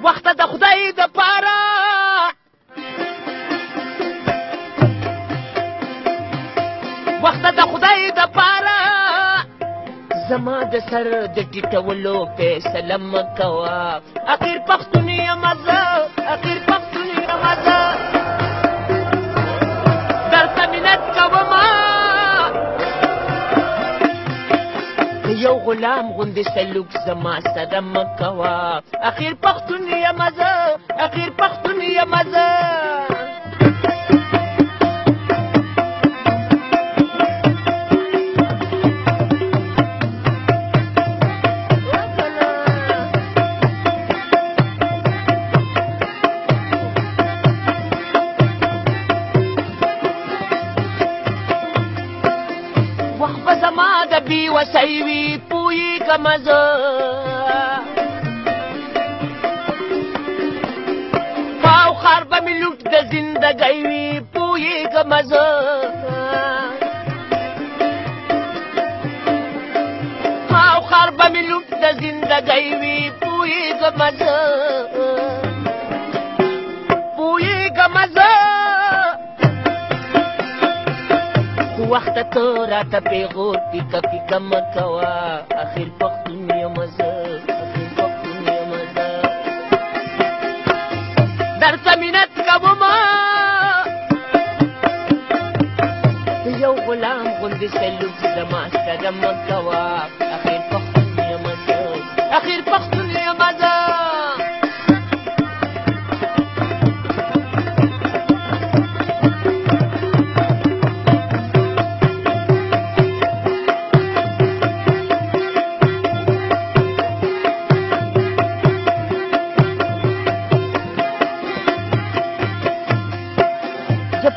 وخت د خدای د پاره وخت د خدای د پاره زما د سر د ټیټولو فیصله مه کوه اخر پښتون یم زه اخر پښتون یم زه درته منت کومه یو غلام غوندې سلوک زما سره مه کوه اخر پښتون یم زه اخر پښتون یم زه وسایوي پوهېږم زه پاو خار به مې لوټ د زندګۍ وي پوهېږم زه پاو خار به مې لوټ د زندګۍ وي پوهېږم زه پوهېږم زه وخت ته راته پیغور پیکه پیکه مه کوه اخر پښتون یم زه اخر پښتون یم زه درته منت کومه د یو غلام غوندې سلوک زما سره مه کوه اخر پښتون یم زه اخر پښتون یم زه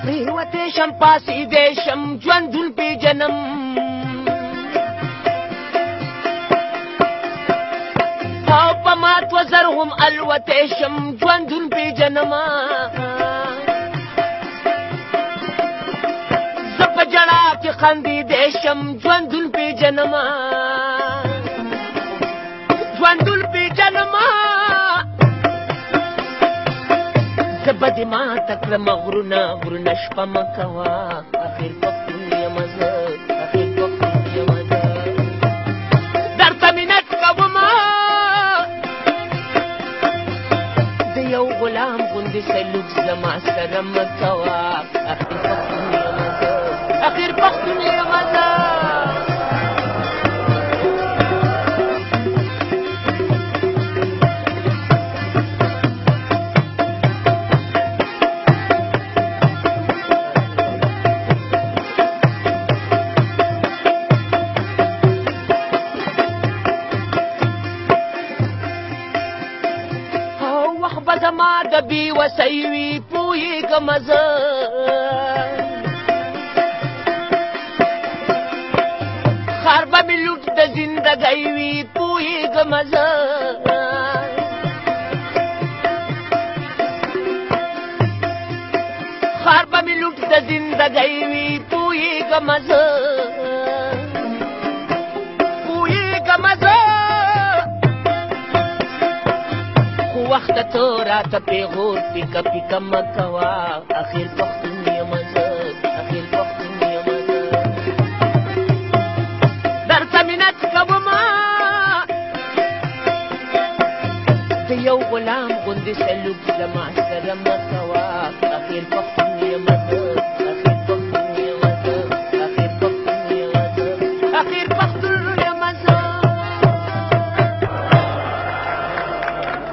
پریوتی شم پاسیدی شم ژوندون پیژنم او په مات وزر هم الوتی شم ژوندون پیژنم زه په ژړا کې خندېدی شم ژوندون پیژنم ژوندون پیژنم زه به دې ماته کړم غرونه غرونه شپه مه کوه اخر پښتون یم زه اخر پښتون یم زه درته منت کومه د یو غلام غوندې سلوک زما سره مه کوه اخر پښتون یم زه اخر پښتون یم زه زما د بې وسۍ وي پوهېږم زه خار به مې لوټ د زندګۍ وي پوهېږم زه خار به مې لوټ د زندګۍ وي پوهېږم زه پوهېږم زه وخت ته راته پیغور پیکه پیکه مه کوه اخر پښتون یم زه اخر پښتون یم زه درته منت کومه د یو غلام غوندې سلوک زما سره مه کوه اخر پښتون یم